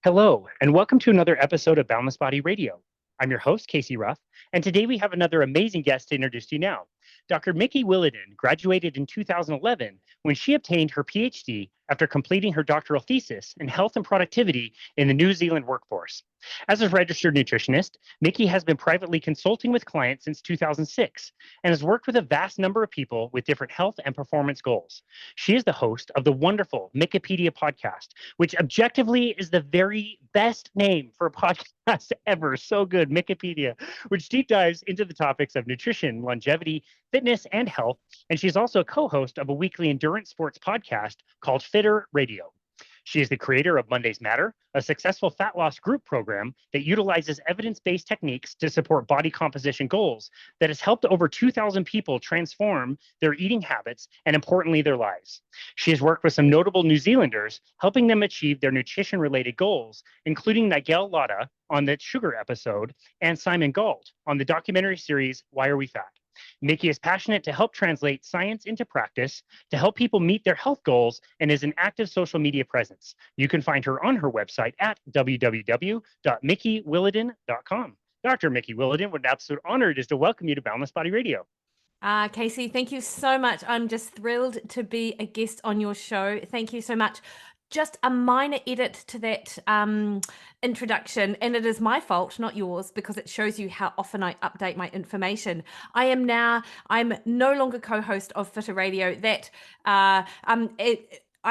Hello, and welcome to another episode of Boundless Body Radio. I'm your host, Casey Ruff, and today we have another amazing guest to introduce to you now. Dr. Mikki Williden graduated in 2011 when she obtained her PhD after completing her doctoral thesis in health and productivity in the New Zealand workforce. As a registered nutritionist, Mikki has been privately consulting with clients since 2006 and has worked with a vast number of people with different health and performance goals. She is the host of the wonderful Mikkipedia Podcast, which objectively is the very best name for a podcast ever. So good, Mikkipedia, which deep dives into the topics of nutrition, longevity, fitness, and health. And she's also a co-host of a weekly endurance sports podcast called Fitter Radio. She is the creator of Mondays Matter, a successful fat loss group program that utilizes evidence-based techniques to support body composition goals that has helped over 2,000 people transform their eating habits and, importantly, their lives. She has worked with some notable New Zealanders, helping them achieve their nutrition-related goals, including Nigel Latta on the sugar episode and Simon Gault on the documentary series Why Are We Fat? Mikki is passionate to help translate science into practice to help people meet their health goals and is an active social media presence. You can find her on her website at www.mikkiwilliden.com. Dr. Mikki Williden, what an absolute honor it is to welcome you to Boundless Body Radio. Casey, thank you so much. I'm just thrilled to be a guest on your show. Thank you so much. Just a minor edit to that introduction, and it is my fault, not yours, because it shows you how often I update my information. I'm no longer co-host of Fitter Radio. I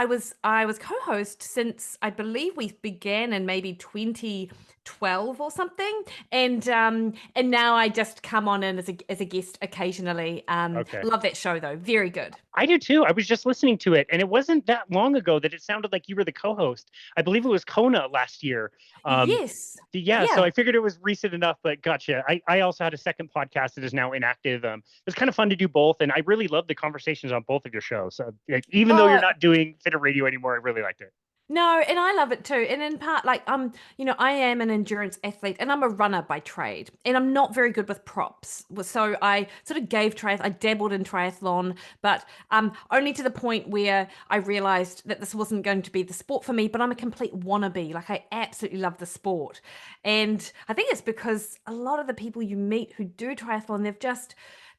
was co-host since I believe we began in maybe 2012 or something, and now I just come on in as a guest occasionally. Okay. Love that show though, very good. I do too. I was just listening to it, and it wasn't that long ago that it sounded like you were the co-host. I believe it was Kona last year. Yes. Yeah, so I figured it was recent enough, but gotcha. I also had a second podcast that is now inactive. It was kind of fun to do both, and I really loved the conversations on both of your shows. So even though you're not doing Fitter Radio anymore, I really liked it. No, and I love it too. And in part, I am an endurance athlete and I'm a runner by trade. And I'm not very good with props. So I sort of I dabbled in triathlon, but only to the point where I realized that this wasn't going to be the sport for me, but I'm a complete wannabe. Like, I absolutely love the sport. And I think it's because a lot of the people you meet who do triathlon,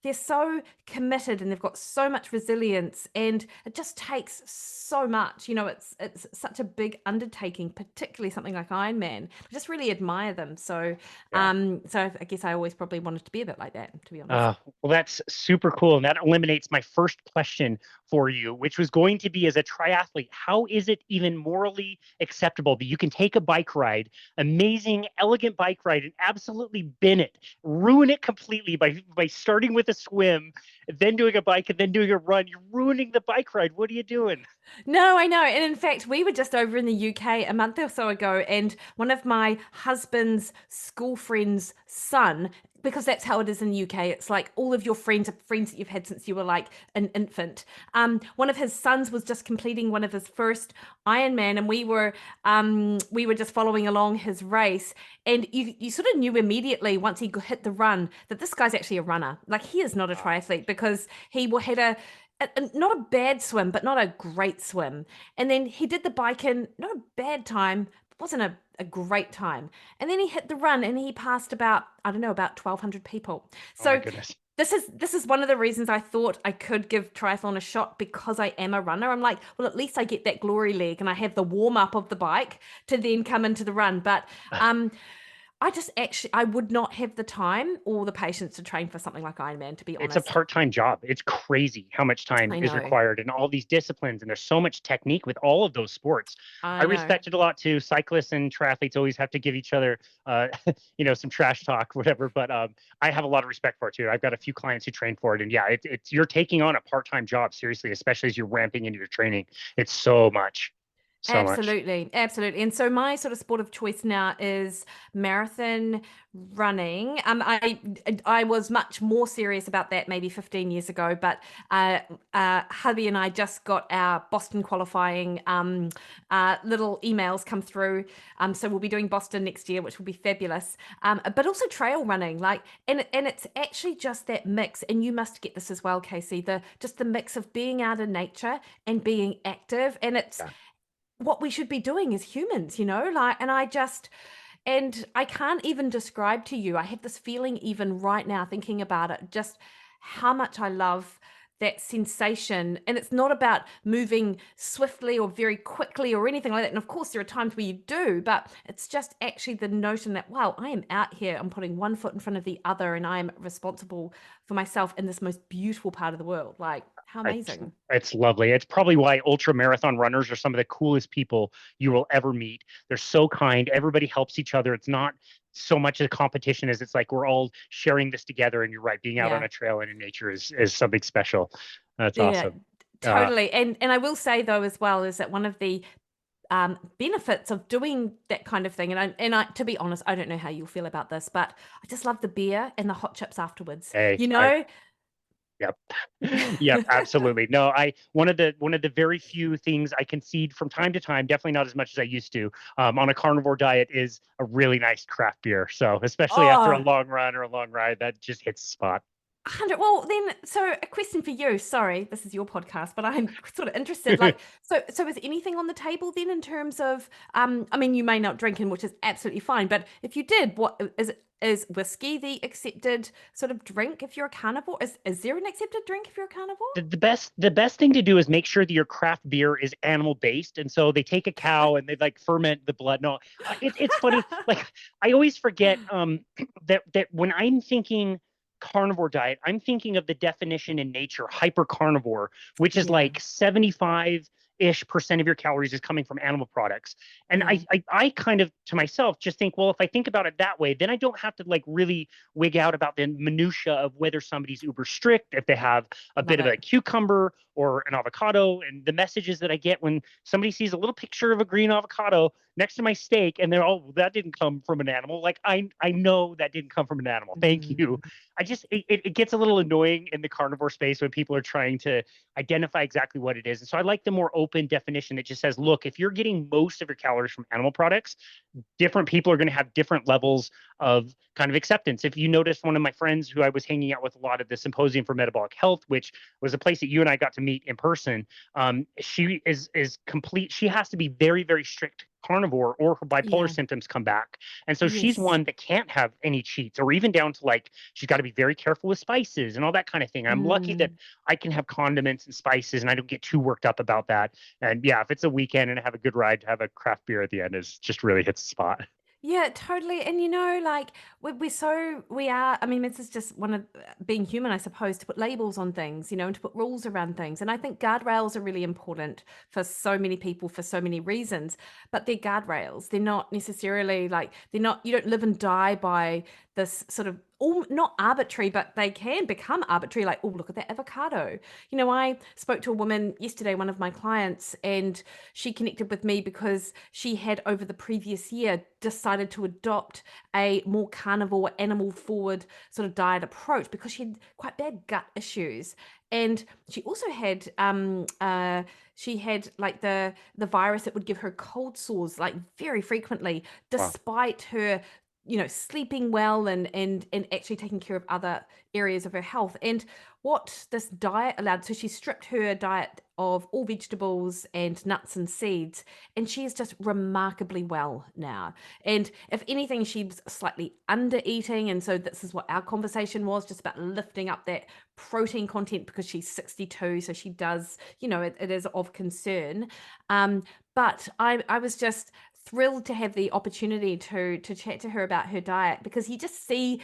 they're so committed and they've got so much resilience, and it just takes so much. It's such a big undertaking, particularly something like Ironman. I just really admire them. So so I guess I always probably wanted to be a bit like that, to be honest. Well, that's super cool. And that eliminates my first question for you, which was going to be, as a triathlete, how is it even morally acceptable that you can take a bike ride, amazing, elegant bike ride, and absolutely bin it, ruin it completely by starting with a swim, then doing a bike, and then doing a run? You're ruining the bike ride. What are you doing? No, I know. And in fact, we were just over in the UK a month or so ago, and one of my husband's school friend's son, because that's how it is in the UK, it's like all of your friends are friends that you've had since you were like an infant. One of his sons was just completing one of his first Ironman, and we were just following along his race, and you sort of knew immediately once he hit the run that this guy's actually a runner. Like, he is not a triathlete, because he had not a bad swim, but not a great swim. And then he did the bike in not a bad time, but wasn't a great time. And then he hit the run and he passed about 1,200 people. So Oh my goodness. this is one of the reasons I thought I could give triathlon a shot, because I am a runner. I'm like, well, at least I get that glory leg and I have the warm up of the bike to then come into the run. But I would not have the time or the patience to train for something like Ironman, to be honest. It's a part-time job. It's crazy how much time is required in all these disciplines, and there's so much technique with all of those sports. I respect it a lot too. Cyclists and triathletes always have to give each other, some trash talk, whatever. But I have a lot of respect for it too. I've got a few clients who train for it, and yeah, it's you're taking on a part-time job, seriously, especially as you're ramping into your training. It's so much. Absolutely. And so my sort of sport of choice now is marathon running. I was much more serious about that maybe 15 years ago, but hubby and I just got our Boston qualifying little emails come through. So we'll be doing Boston next year, which will be fabulous. But also trail running, and it's actually just that mix. And you must get this as well, Casey. The mix of being out in nature and being active, and what we should be doing as humans, like, and I can't even describe to you. I have this feeling even right now thinking about it, just how much I love that sensation. And it's not about moving swiftly or very quickly or anything like that. And of course, there are times where you do, but it's just actually the notion that, wow, I am out here, I'm putting one foot in front of the other, and I am responsible for myself in this most beautiful part of the world. Like, how It's, amazing. it's lovely. It's probably why ultra marathon runners are some of the coolest people you will ever meet. They're so kind. Everybody helps each other. It's not so much a competition as it's like we're all sharing this together. And you're right, being out on Yeah. a trail and in nature is something special. That's Yeah, awesome. Uh, totally. And I will say though as well is that one of the benefits of doing that kind of thing, and I to be honest, I don't know how you'll feel about this, but I just love the beer and the hot chips afterwards. hey, You I know? yep. Yep, absolutely. No, I one of the very few things I concede from time to time, definitely not as much as I used to, on a carnivore diet is a really nice craft beer. So especially after a Oh, long run or a long ride, that just hits the spot. 100. Well, then, so a question for you. Sorry, this is your podcast, but I'm sort of interested. Like, so is anything on the table then in terms of, I mean, you may not drink in, which is absolutely fine, but if you did, is whiskey the accepted sort of drink if you're a carnivore? Is there an accepted drink if you're a carnivore? The best thing to do is make sure that your craft beer is animal based, and so they take a cow and they like ferment the blood. No, it's funny. Like I always forget that when I'm thinking carnivore diet, I'm thinking of the definition in nature, hyper carnivore, which is Yeah, like 75-ish% of your calories is coming from animal products. And yeah, I kind of to myself just think, well, if I think about it that way, then I don't have to like really wig out about the minutia of whether somebody's uber strict, if they have a bit love of a it. cucumber or an avocado, and the messages that I get when somebody sees a little picture of a green avocado next to my steak and they're, oh, that didn't come from an animal. Like I know that didn't come from an animal. Thank you. Mm, I just it gets a little annoying in the carnivore space when people are trying to identify exactly what it is. And so I like the more open definition that just says, look, if you're getting most of your calories from animal products, different people are going to have different levels of kind of acceptance. If you notice, one of my friends who I was hanging out with a lot at the Symposium for Metabolic Health, which was a place that you and I got to meet in person, she is complete. She has to be very, very strict carnivore or her bipolar yeah, symptoms come back. And so she's yes. one that can't have any cheats, or even down to like she's got to be very careful with spices and all that kind of thing. I'm lucky that Mm. I can have condiments and spices and I don't get too worked up about that. And yeah, if it's a weekend and I have a good ride, to have a craft beer at the end is just really hits the spot. Yeah, totally. And like we are, I mean, this is just one of being human, I suppose, to put labels on things, and to put rules around things. And I think guardrails are really important for so many people for so many reasons, but they're guardrails. They're not necessarily like, you don't live and die by this sort of, all not arbitrary, but they can become arbitrary. Like, oh, look at that avocado. I spoke to a woman yesterday, one of my clients, and she connected with me because she had over the previous year decided to adopt a more carnivore, animal forward sort of diet approach because she had quite bad gut issues. And she also had she had like the virus that would give her cold sores like very frequently, Wow. despite her sleeping well and actually taking care of other areas of her health. And what this diet allowed, so she stripped her diet of all vegetables and nuts and seeds, and she is just remarkably well now. And if anything, she's slightly under eating, and so this is what our conversation was, just about lifting up that protein content because she's 62, so she does, it is of concern. But I was just thrilled to have the opportunity to chat to her about her diet, because you just see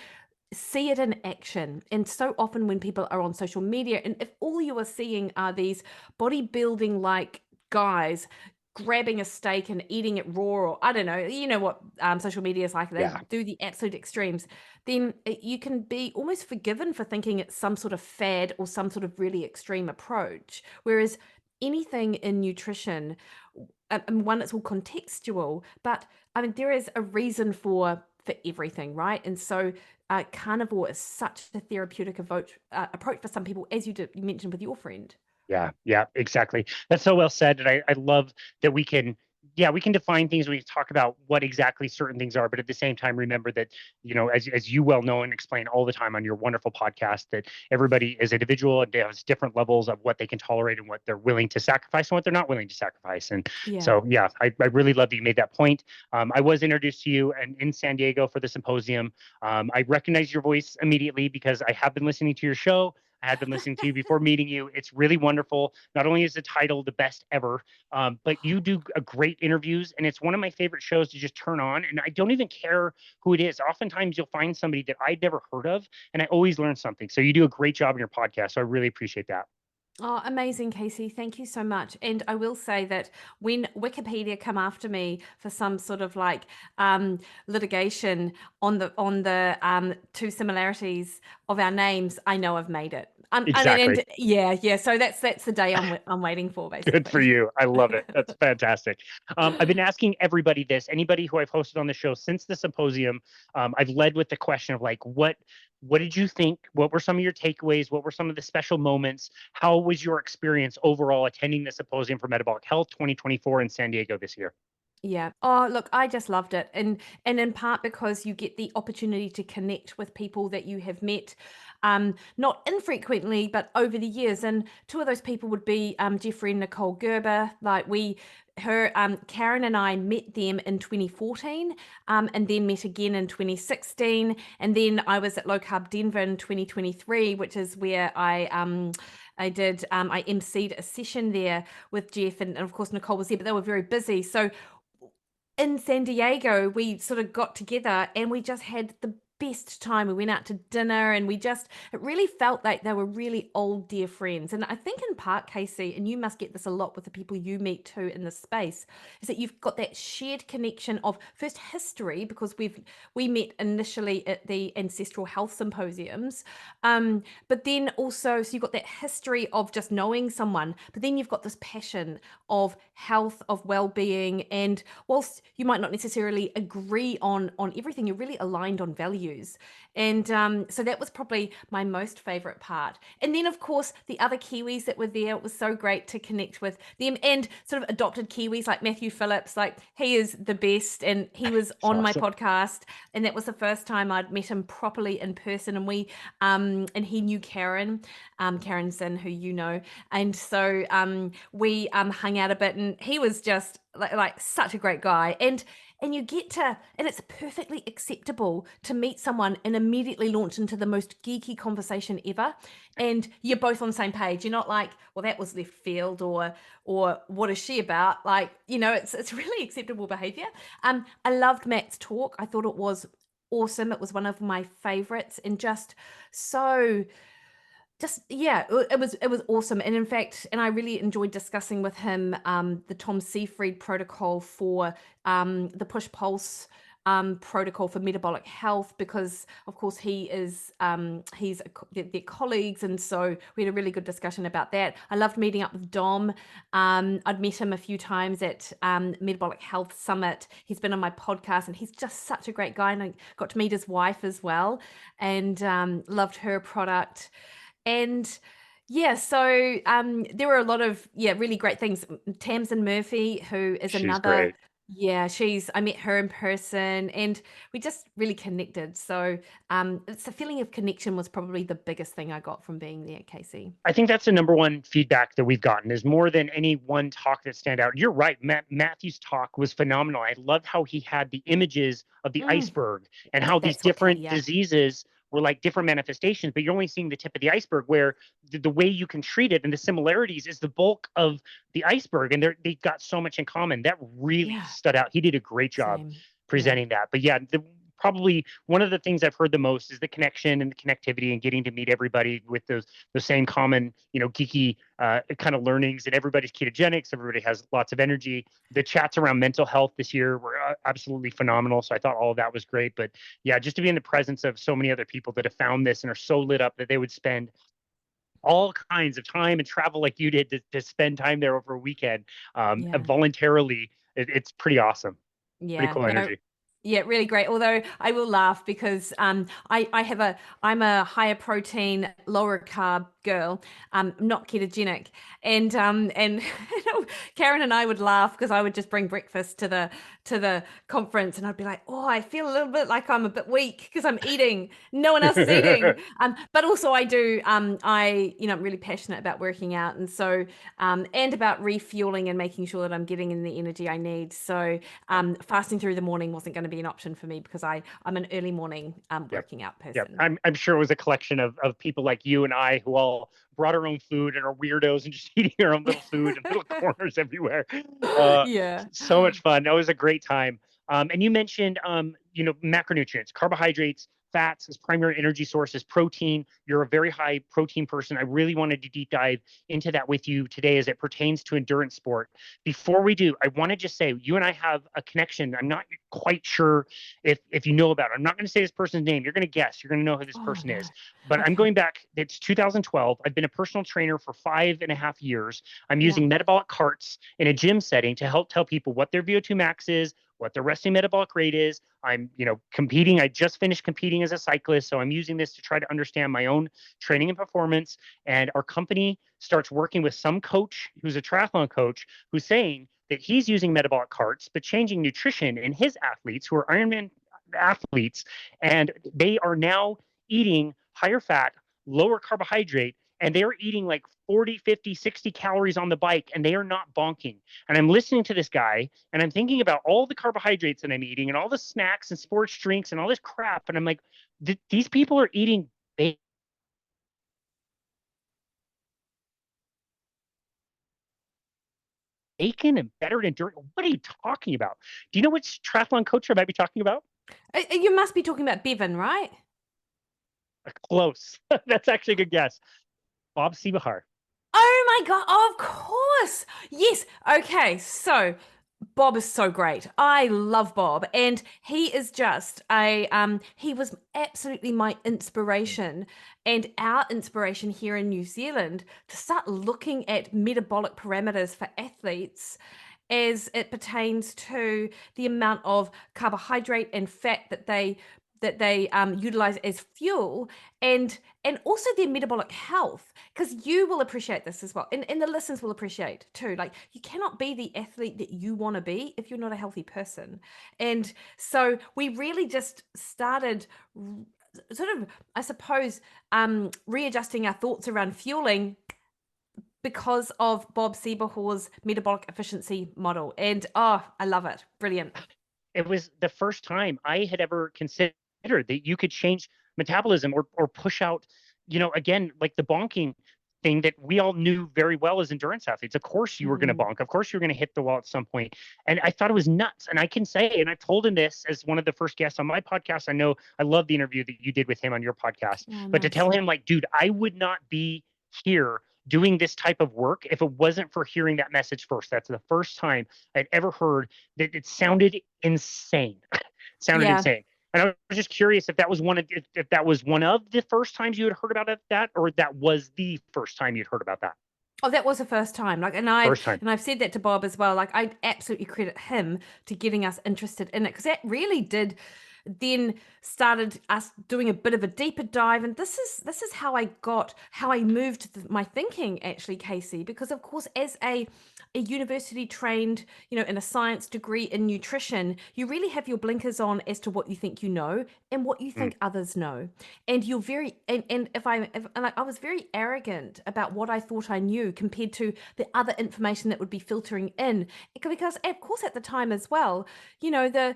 it in action. And so often when people are on social media, and if all you are seeing are these bodybuilding like guys grabbing a steak and eating it raw, or I don't know, what social media is like, they Yeah. do the absolute extremes, then you can be almost forgiven for thinking it's some sort of fad or some sort of really extreme approach. Whereas anything in nutrition, and one, it's all contextual, but I mean, there is a reason for everything, right? And so carnivore is such a therapeutic approach for some people, as you mentioned with your friend. Yeah, yeah, exactly. That's so well said. And I love that we can yeah, we can define things. We talk about what exactly certain things are, but at the same time, remember that, as you well know and explain all the time on your wonderful podcast, that everybody is individual and has different levels of what they can tolerate and what they're willing to sacrifice and what they're not willing to sacrifice. And Yeah. so, yeah, I really love that you made that point. I was introduced to you and in San Diego for the symposium. I recognized your voice immediately because I have been listening to your show. I had been listening to you before meeting you. It's really wonderful. Not only is the title the best ever, but you do a great interviews, and it's one of my favorite shows to just turn on. And I don't even care who it is. Oftentimes, you'll find somebody that I'd never heard of, and I always learn something. So you do a great job in your podcast. So I really appreciate that. Oh, amazing, Casey. Thank you so much. And I will say that when Wikipedia come after me for some sort of like litigation on the two similarities of our names, I know I've made it. I mean, Exactly. and yeah. So that's the day I'm waiting for, Good for basically. you. I love it. That's fantastic. I've been asking everybody this, anybody who I've hosted on the show since the symposium. I've led with the question of like, what did you think? What were some of your takeaways? What were some of the special moments? How was your experience overall attending the symposium for metabolic health 2024 in San Diego this year? Yeah. Oh, look, I just loved it. And in part because you get the opportunity to connect with people that you have met not infrequently, but over the years. And two of those people would be Jeffrey and Nicole Gerber. Karen and I met them in 2014 and then met again in 2016. And then I was at Low Carb Denver in 2023, which is where I emceed a session there with Jeff, and of course Nicole was there, but they were very busy. So in San Diego, we sort of got together and we just had the best time. We went out to dinner and it really felt like they were really old, dear friends. And I think in part, Casey, and you must get this a lot with the people you meet too in this space, is that you've got that shared connection of first history, because we met initially at the Ancestral Health Symposiums. But then also, so you've got that history of just knowing someone, but then you've got this passion of health, of well-being, and whilst you might not necessarily agree on everything, you're really aligned on values. And so that was probably my most favorite part. And then of course the other Kiwis that were there, it was so great to connect with them, and sort of adopted Kiwis like Matthew Phillips. Like, he is the best, and he was It's on my awesome. podcast, and that was the first time I'd met him properly in person. And and he knew Karen Sin, who you know. And so we hung out a bit, and he was just like such a great guy. And you get to, and it's perfectly acceptable to meet someone and immediately launch into the most geeky conversation ever, and you're both on the same page. You're not like, well, that was left field, or what is she about? Like, it's really acceptable behavior. I loved Matt's talk. I thought it was awesome. It was one of my favorites, and so yeah, it was awesome. And in fact, and I really enjoyed discussing with him the Tom Seyfried protocol for the push pulse protocol for metabolic health, because of course they're colleagues, and so we had a really good discussion about that. I loved meeting up with Dom. I'd met him a few times at Metabolic Health Summit. He's been on my podcast, and he's just such a great guy, and I got to meet his wife as well, and loved her product. And yeah, so there were a lot of really great things. Tamsin Murphy, who is She's another, great. I met her in person, and we just really connected. So it's a feeling of connection was probably the biggest thing I got from being there, Casey. I think that's the number one feedback that we've gotten, is more than any one talk that stand out. You're right. Matthew's talk was phenomenal. I loved how he had the images of the Mm, iceberg and how these that's what, different yeah, diseases were like different manifestations, but you're only seeing the tip of the iceberg, where the way you can treat it and the similarities is the bulk of the iceberg. And they've got so much in common. That really yeah, stood out. He did a great job same, yeah. presenting that. But yeah, probably one of the things I've heard the most is the connection and the connectivity and getting to meet everybody with the same common, geeky kind of learnings. And everybody's ketogenics. Everybody has lots of energy. The chats around mental health this year were absolutely phenomenal. So I thought all of that was great. But yeah, just to be in the presence of so many other people that have found this and are so lit up that they would spend all kinds of time and travel like you did to spend time there over a weekend Yeah. voluntarily. It's pretty awesome. Pretty Yeah, cool no, energy. yeah, really great. Although I will laugh because I'm a higher protein, lower carb girl, not ketogenic. And Karen and I would laugh because I would just bring breakfast to the conference, and I'd be like, oh, I feel a little bit like I'm a bit weak because I'm eating. No one else is eating. But also I do, I'm really passionate about working out, and so and about refueling and making sure that I'm getting in the energy I need. So fasting through the morning wasn't going to be an option for me because I'm an early morning working out Yep. person. I'm sure it was a collection of people like you and I who all brought our own food and are weirdos and just eating our own little food in little corners everywhere. Yeah. So much fun. That was a great time. And you mentioned, macronutrients, carbohydrates, fats as primary energy sources, protein. You're a very high protein person. I really wanted to deep dive into that with you today as it pertains to endurance sport. Before we do, I want to just say you and I have a connection. I'm not quite sure if you know about it. I'm not going to say this person's name. You're going to guess. You're going to know who this person No. is. But I'm Okay. going back. It's 2012. I've been a personal trainer for 5.5 years. I'm Yeah. using metabolic carts in a gym setting to help tell people what their VO2 max is, what their resting metabolic rate is. I'm, competing. I just finished competing as a cyclist, so I'm using this to try to understand my own training and performance. And our company starts working with some coach who's a triathlon coach who's saying that he's using metabolic carts, but changing nutrition in his athletes who are Ironman athletes, and they are now eating higher fat, lower carbohydrate, and they're eating like 40, 50, 60 calories on the bike, and they are not bonking. And I'm listening to this guy, and I'm thinking about all the carbohydrates that I'm eating and all the snacks and sports drinks and all this crap. And I'm like, these people are eating bacon and better endurance. What are you talking about? Do you know which triathlon coach I might be talking about? You must be talking about Bevan, right? Close. That's actually a good guess. Bob Seebahar. Oh my God, of course. Yes. Okay. So Bob is so great. I love Bob. And he is just he was absolutely my inspiration and our inspiration here in New Zealand to start looking at metabolic parameters for athletes as it pertains to the amount of carbohydrate and fat that they utilize as fuel, and also their metabolic health, because you will appreciate this as well, and the listeners will appreciate too. Like, you cannot be the athlete that you want to be if you're not a healthy person. And so we really just started sort of, I suppose, readjusting our thoughts around fueling because of Bob Seebahar's metabolic efficiency model. And oh, I love it. Brilliant. It was the first time I had ever considered that you could change metabolism or push out, again, like the bonking thing that we all knew very well as endurance athletes. Of course you were going to bonk. Of course you were going to hit the wall at some point. And I thought it was nuts. And I can say, and I've told him this as one of the first guests on my podcast. I know I love the interview that you did with him on your podcast, but to tell him, like, dude, I would not be here doing this type of work if it wasn't for hearing that message first. That's the first time I'd ever heard that. It sounded insane. It sounded insane. And I was just curious if that was one of the first times you had heard about that, or that was the first time you'd heard about that. Oh, that was the first time. Like, and I've said that to Bob as well. Like, I absolutely credit him to getting us interested in it, because that really did then started us doing a bit of a deeper dive. And this is how I moved my thinking, actually, Casey, because of course, as a university trained, in a science degree in nutrition, you really have your blinkers on as to what you think you know and what you think others know. And you're very, and I was very arrogant about what I thought I knew compared to the other information that would be filtering in. Because of course at the time as well, the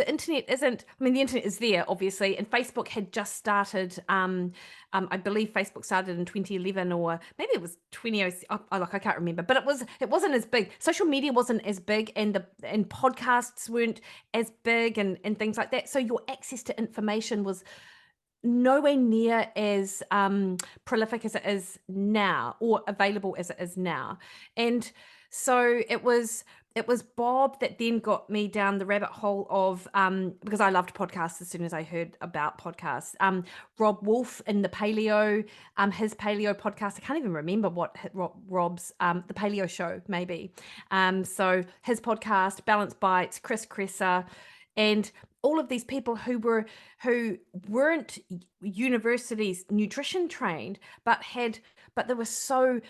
internet isn't, I mean, the internet is there, obviously, and Facebook had just started. I believe Facebook started in 2011, or maybe it was 2006. I can't remember, but it wasn't as big. Social media wasn't as big, and podcasts weren't as big, and things like that. So your access to information was nowhere near as prolific as it is now, or available as it is now. And so it was Bob that then got me down the rabbit hole of, because I loved podcasts as soon as I heard about podcasts. Rob Wolf in the paleo, his paleo podcast. I can't even remember what Rob's, the paleo show, maybe. So his podcast, Balance Bites, Chris Kresser, And all of these people who weren't universities nutrition trained, but they were so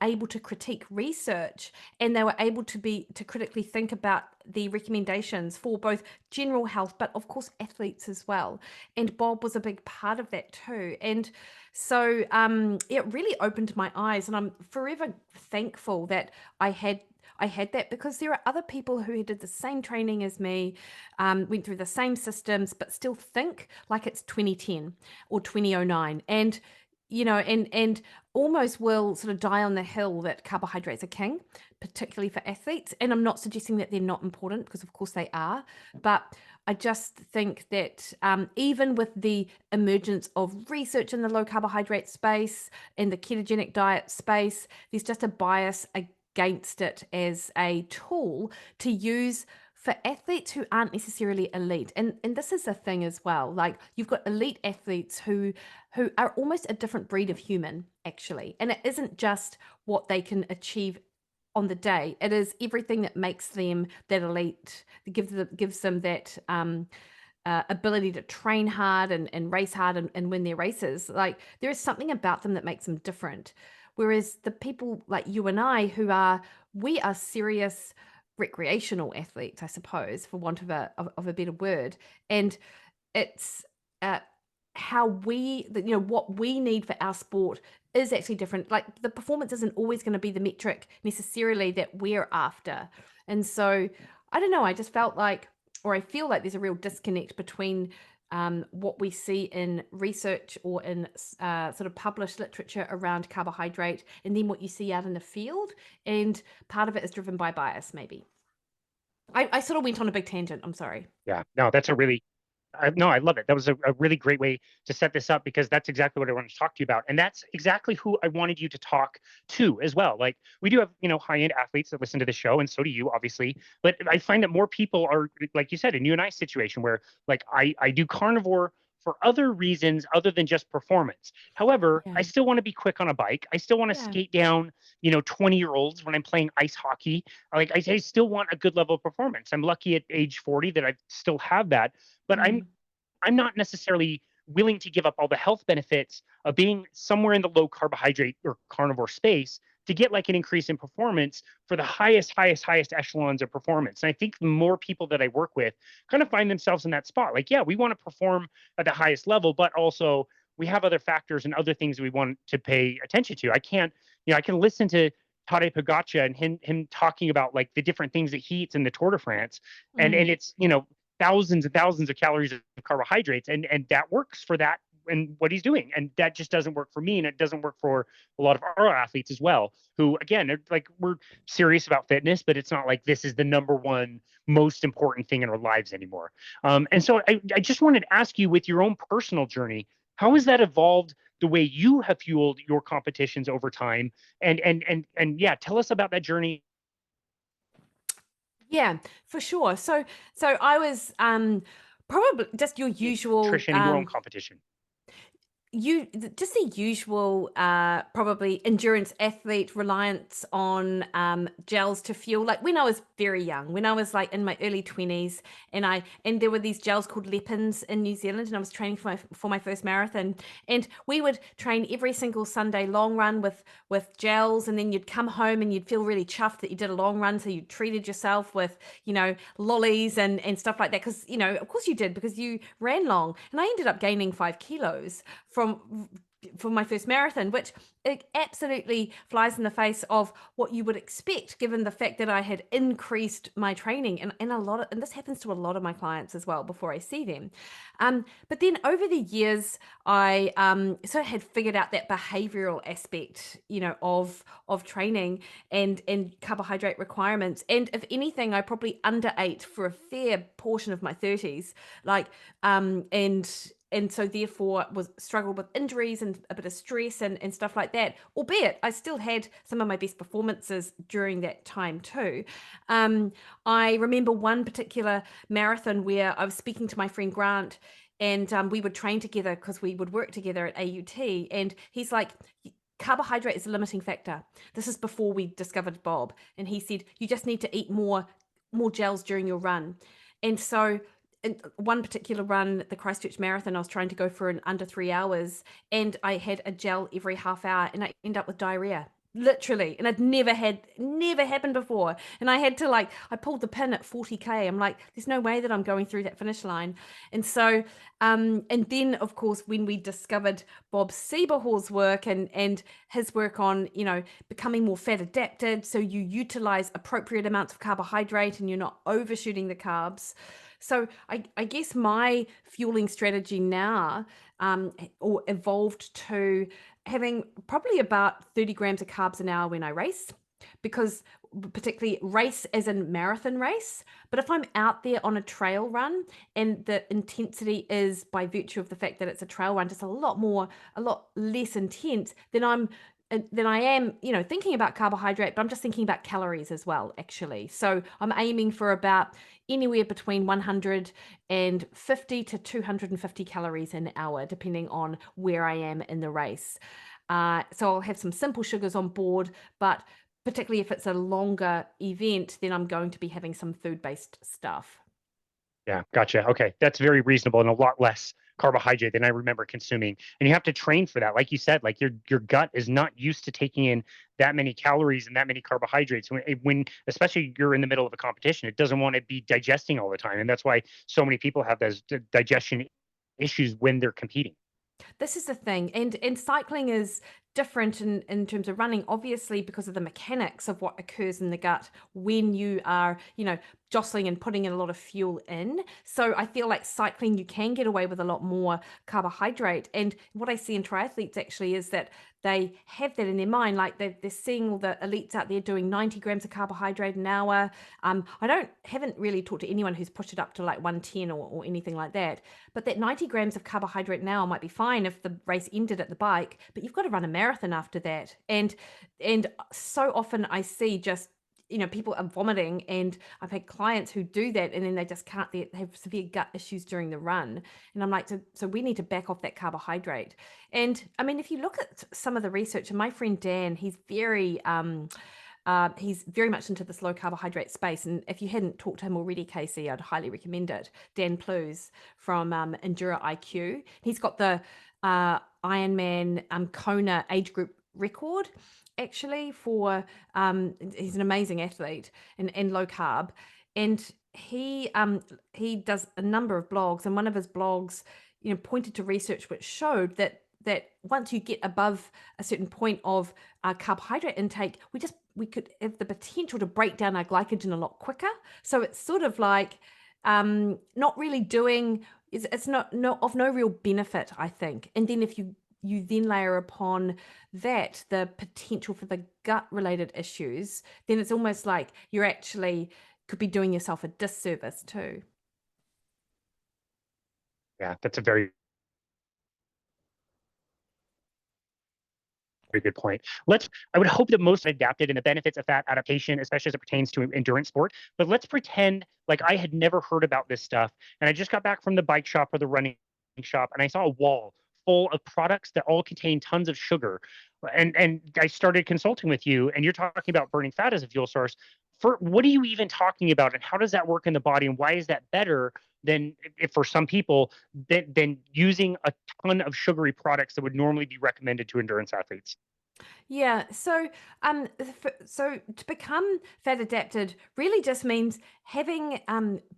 able to critique research, and they were able to critically think about the recommendations for both general health, but of course athletes as well. And Bob was a big part of that too. And so it really opened my eyes, and I'm forever thankful that I had that, because there are other people who did the same training as me, went through the same systems, but still think like it's 2010 or 2009. And and almost will sort of die on the hill that carbohydrates are king, particularly for athletes. And I'm not suggesting that they're not important, because of course they are, but I just think that even with the emergence of research in the low carbohydrate space and the ketogenic diet space, there's just a bias against it as a tool to use for athletes who aren't necessarily elite. And this is a thing as well. Like, you've got elite athletes who are almost a different breed of human, actually. And it isn't just what they can achieve on the day. It is everything that makes them that elite, that gives them that ability to train hard and race hard and win their races. Like, there is something about them that makes them different. Whereas the people like you and I, we are serious recreational athletes, I suppose, for want of a better word. And it's how what we need for our sport is actually different. Like, the performance isn't always going to be the metric necessarily that we're after. And so I don't know, I just felt like, or I feel like, there's a real disconnect between what we see in research or in sort of published literature around carbohydrate, and then what you see out in the field. And part of it is driven by bias, maybe. I sort of went on a big tangent. I'm sorry. Yeah, no, that's a really no, I love it. That was a really great way to set this up, because that's exactly what I wanted to talk to you about. And that's exactly who I wanted you to talk to as well. Like, we do have, high-end athletes that listen to the show, and so do you, obviously. But I find that more people are, like you said, in you and I situation where, like, I do carnivore for other reasons other than just performance. However, Yeah. I still want to be quick on a bike. I still want to Yeah. skate down, 20-year-olds when I'm playing ice hockey. Like, I still want a good level of performance. I'm lucky at age 40 that I still have that, but I'm not necessarily willing to give up all the health benefits of being somewhere in the low carbohydrate or carnivore space to get like an increase in performance for the highest echelons of performance. And I think the more people that I work with kind of find themselves in that spot. Like, yeah, we want to perform at the highest level, but also we have other factors and other things we want to pay attention to. I can't, I can listen to Tadej Pogacar and him talking about like the different things that he eats in the Tour de France, and it's thousands and thousands of calories of carbohydrates, and that works for that and what he's doing, and that just doesn't work for me, and it doesn't work for a lot of our athletes as well, who again are like, we're serious about fitness, but it's not like this is the number one most important thing in our lives anymore. And so I just wanted to ask you, with your own personal journey, how has that evolved the way you have fueled your competitions over time? And yeah, tell us about that journey. Yeah, for sure. So I was probably just your usual Nutrition in your own competition. just the usual probably endurance athlete reliance on gels to fuel. Like, when I was very young, when I was like in my early 20s, and there were these gels called Lepins in New Zealand, and I was training for my first marathon, and we would train every single Sunday long run with gels, and then you'd come home and you'd feel really chuffed that you did a long run, so you treated yourself with lollies and stuff like that, because of course you did, because you ran long. And I ended up gaining 5 kilos for my first marathon, which it absolutely flies in the face of what you would expect, given the fact that I had increased my training, and this happens to a lot of my clients as well before I see them. But then over the years, I sort of had figured out that behavioral aspect, of training and carbohydrate requirements. And if anything, I probably underate for a fair portion of my 30s, like and so therefore struggled with injuries and a bit of stress and stuff like that, albeit I still had some of my best performances during that time too. I remember one particular marathon where I was speaking to my friend Grant, and we would train together because we would work together at AUT, and he's like, carbohydrate is a limiting factor. This is before we discovered Bob, and he said, you just need to eat more gels during your run. And so in one particular run, the Christchurch Marathon, I was trying to go for in under 3 hours, and I had a gel every half hour, and I end up with diarrhea. Literally, and I'd never happened before. And I had to I pulled the pin at 40K. I'm like, there's no way that I'm going through that finish line. And so, and then of course, when we discovered Bob Seberhall's work and his work on, becoming more fat adapted, so you utilize appropriate amounts of carbohydrate and you're not overshooting the carbs. So I guess my fueling strategy now, or evolved to having probably about 30 grams of carbs an hour when I race, because particularly race as a marathon race. But if I'm out there on a trail run and the intensity is by virtue of the fact that it's a trail run, just a lot less intense, then I am, thinking about carbohydrate, but I'm just thinking about calories as well, actually. So I'm aiming for about anywhere between 150 to 250 calories an hour, depending on where I am in the race. So I'll have some simple sugars on board, but particularly if it's a longer event, then I'm going to be having some food-based stuff. Yeah, gotcha. Okay, that's very reasonable and a lot less carbohydrate than I remember consuming. And you have to train for that. Like you said, like your gut is not used to taking in that many calories and that many carbohydrates. When especially you're in the middle of a competition, it doesn't want to be digesting all the time, and that's why so many people have those digestion issues when they're competing. This is the thing, and cycling is different in terms of running, obviously, because of the mechanics of what occurs in the gut when you are, jostling and putting in a lot of fuel in. So I feel like cycling, you can get away with a lot more carbohydrate. And what I see in triathletes actually is that they have that in their mind, like they're seeing all the elites out there doing 90 grams of carbohydrate an hour. Haven't really talked to anyone who's pushed it up to like 110 or anything like that. But that 90 grams of carbohydrate an hour might be fine if the race ended at the bike, but you've got to run a marathon after that. And so often I see just, people are vomiting, and I've had clients who do that and then they just can't, they have severe gut issues during the run. And I'm like, so we need to back off that carbohydrate. And I mean, if you look at some of the research, and my friend Dan, he's very much into this low carbohydrate space. And if you hadn't talked to him already, Casey, I'd highly recommend it. Dan Plews from Endura IQ. He's got the Ironman Kona age group record, actually, for he's an amazing athlete and low carb. And he does a number of blogs, and one of his blogs, pointed to research which showed that once you get above a certain point of carbohydrate intake, we could have the potential to break down our glycogen a lot quicker. So it's sort of like not really doing, it's not of no real benefit, I think. And then if you then layer upon that the potential for the gut related issues, then it's almost like you're actually could be doing yourself a disservice too. Yeah, that's a very good point. I would hope that most adapted and the benefits of fat adaptation, especially as it pertains to endurance sport. But let's pretend like I had never heard about this stuff, and I just got back from the bike shop or the running shop, and I saw a wall full of products that all contain tons of sugar. And I started consulting with you, and you're talking about burning fat as a fuel source. For what are you even talking about, and how does that work in the body, and why is that better than, if for some people, than using a ton of sugary products that would normally be recommended to endurance athletes? Yeah, so so to become fat adapted really just means having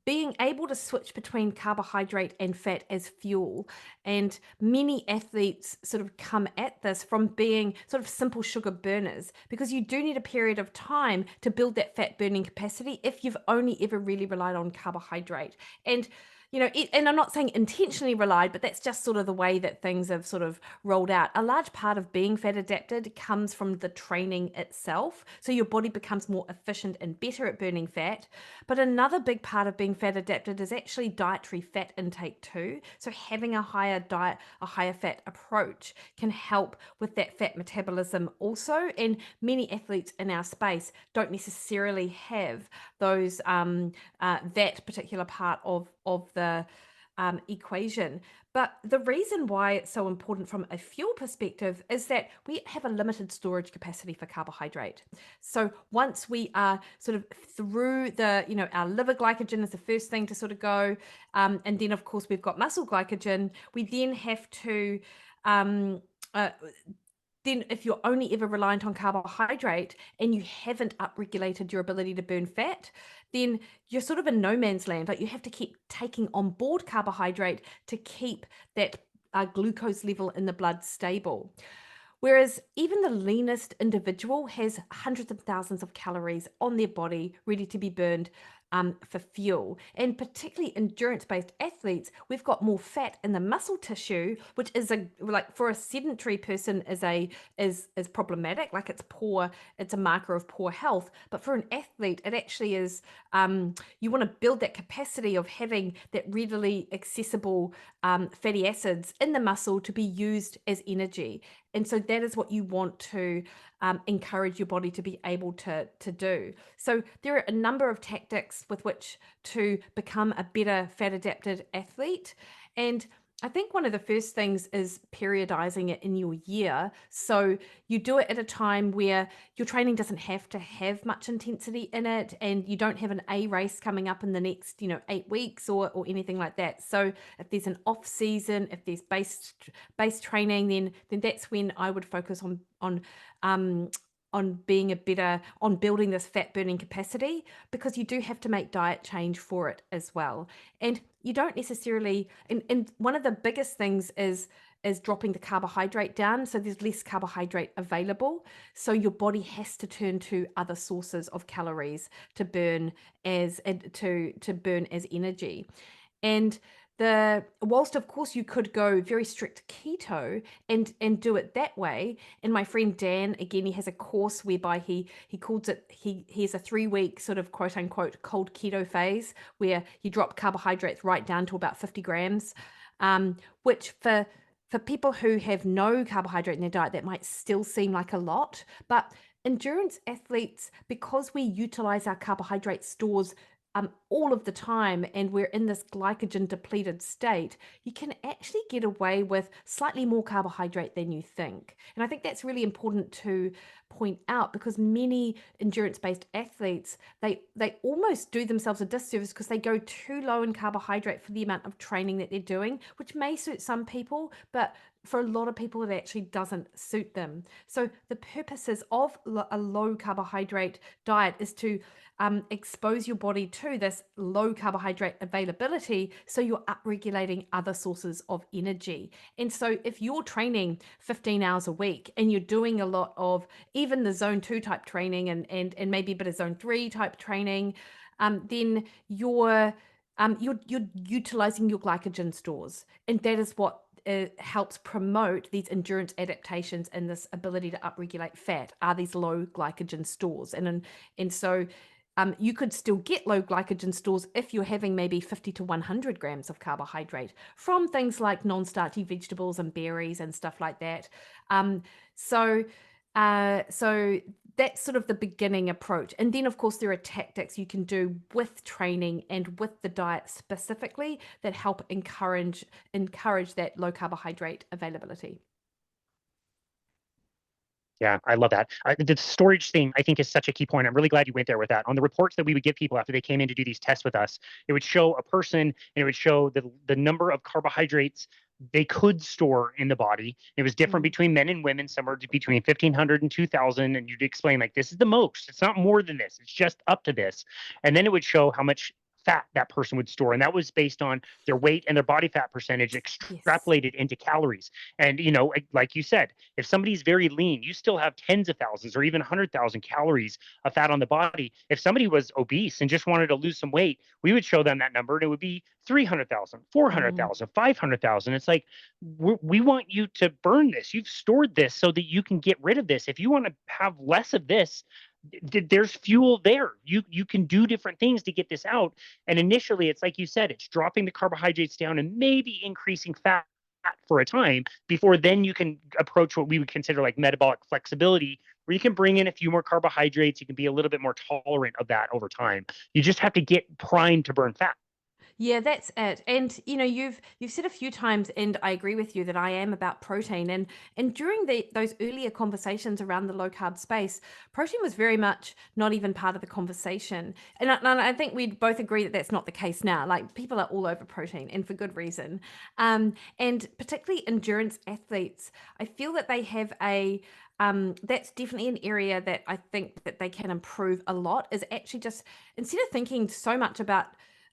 being able to switch between carbohydrate and fat as fuel. And many athletes sort of come at this from being sort of simple sugar burners, because you do need a period of time to build that fat burning capacity if you've only ever really relied on carbohydrate. And and I'm not saying intentionally relied, but that's just sort of the way that things have sort of rolled out. A large part of being fat adapted comes from the training itself. So your body becomes more efficient and better at burning fat. But another big part of being fat adapted is actually dietary fat intake too. So having a higher fat approach can help with that fat metabolism also. And many athletes in our space don't necessarily have those that particular part of the equation. But the reason why it's so important from a fuel perspective is that we have a limited storage capacity for carbohydrate. So once we are sort of through our liver glycogen is the first thing to sort of go. And then, of course, we've got muscle glycogen. We then have to um, uh, then if you're only ever reliant on carbohydrate and you haven't upregulated your ability to burn fat, then you're sort of in no man's land. Like you have to keep taking on board carbohydrate to keep that glucose level in the blood stable. Whereas even the leanest individual has hundreds of thousands of calories on their body ready to be burned for fuel. And particularly endurance-based athletes, we've got more fat in the muscle tissue, which is like for a sedentary person is problematic. Like it's poor, it's a marker of poor health. But for an athlete, it actually is. You want to build that capacity of having that readily accessible fatty acids in the muscle to be used as energy. And so that is what you want to encourage your body to be able to do. So there are a number of tactics with which to become a better fat adapted athlete. And I think one of the first things is periodizing it in your year. So you do it at a time where your training doesn't have to have much intensity in it, and you don't have an A race coming up in the next, 8 weeks or anything like that. So if there's an off season, if there's base training, then that's when I would focus on building this fat burning capacity, because you do have to make diet change for it as well. And you don't necessarily, and one of the biggest things is dropping the carbohydrate down. So there's less carbohydrate available. So your body has to turn to other sources of calories to burn as energy. And whilst of course you could go very strict keto and do it that way. And my friend Dan, again, he has a course whereby he calls it, he has a 3-week sort of quote unquote cold keto phase where you drop carbohydrates right down to about 50 grams, which for people who have no carbohydrate in their diet, that might still seem like a lot. But endurance athletes, because we utilize our carbohydrate stores all of the time, and we're in this glycogen depleted state, you can actually get away with slightly more carbohydrate than you think. And I think that's really important to point out, because many endurance-based athletes, they almost do themselves a disservice because they go too low in carbohydrate for the amount of training that they're doing, which may suit some people, but for a lot of people, it actually doesn't suit them. So the purposes of a low carbohydrate diet is to expose your body to this low carbohydrate availability, so you're upregulating other sources of energy. And so if you're training 15 hours a week and you're doing a lot of even the zone 2 type training and maybe a bit of zone 3 type training, then you're utilizing your glycogen stores, and that is what helps promote these endurance adaptations and this ability to upregulate fat, are these low glycogen stores. And so you could still get low glycogen stores if you're having maybe 50 to 100 grams of carbohydrate from things like non-starchy vegetables and berries and stuff like that. So that's sort of the beginning approach. And then, of course, there are tactics you can do with training and with the diet specifically that help encourage that low carbohydrate availability. Yeah, I love that. The storage thing, I think, is such a key point. I'm really glad you went there with that. On the reports that we would give people after they came in to do these tests with us, it would show a person, and it would show the number of carbohydrates they could store in the body. It was different between men and women, somewhere between 1,500 and 2,000. And you'd explain, like, this is the most. It's not more than this. It's just up to this. And then it would show how much fat that person would store, and that was based on their weight and their body fat percentage extrapolated into calories. And like you said, if somebody's very lean, you still have tens of thousands or even 100,000 calories of fat on the body. If somebody was obese and just wanted to lose some weight, we would show them that number, and it would be 300,000, 400,000, 500,000. It's like, we want you to burn this. You've stored this so that you can get rid of this. If you want to have less of this, there's fuel there. You can do different things to get this out. And initially, it's like you said, it's dropping the carbohydrates down and maybe increasing fat for a time before then you can approach what we would consider like metabolic flexibility, where you can bring in a few more carbohydrates. You can be a little bit more tolerant of that over time. You just have to get primed to burn fat. Yeah, that's it. And you've said a few times, and I agree with you that I am about protein. And during those earlier conversations around the low carb space, protein was very much not even part of the conversation. And I think we'd both agree that that's not the case now. Like people are all over protein, and for good reason. And particularly endurance athletes, I feel that they have that's definitely an area that I think that they can improve a lot. Is actually just instead of thinking so much about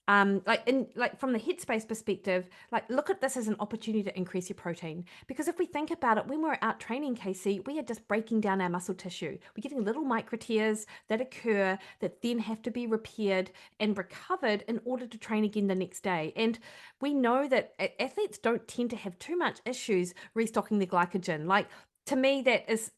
like from the headspace perspective, like look at this as an opportunity to increase your protein. Because if we think about it, when we're out training, Casey, we are just breaking down our muscle tissue. We're getting little micro tears that occur that then have to be repaired and recovered in order to train again the next day. And we know that athletes don't tend to have too much issues restocking their glycogen. Like to me, that is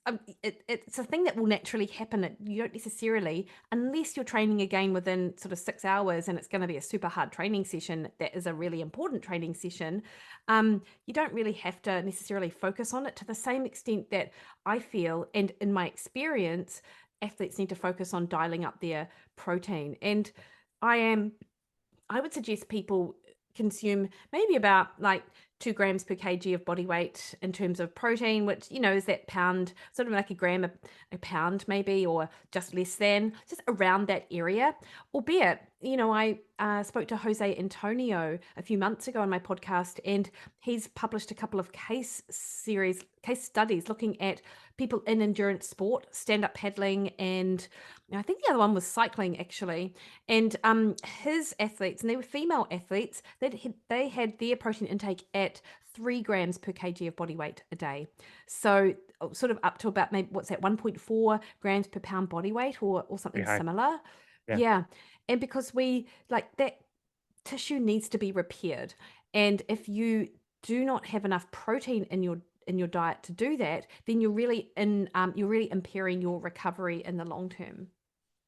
it's a thing that will naturally happen. You don't necessarily, unless you're training again within sort of 6 hours, and it's going to be a super hard training session. That is a really important training session. You don't really have to necessarily focus on it to the same extent that I feel, and in my experience, athletes need to focus on dialing up their protein. And I would suggest people consume maybe about like 2 grams per kg of body weight in terms of protein, which, is that pound, sort of like a gram a pound maybe, or just less than, just around that area. Albeit, I spoke to Jose Antonio a few months ago on my podcast, and he's published a couple of case studies looking at people in endurance sport, stand-up paddling, and I think the other one was cycling actually. And his athletes, and they were female athletes, they had their protein intake at 3 grams per kg of body weight a day. So sort of up to about maybe, what's that, 1.4 grams per pound body weight, or something Pretty high. similar. Yeah. Yeah. And because we like that tissue needs to be repaired. And if you do not have enough protein in your diet to do that, then you're really impairing your recovery in the long term.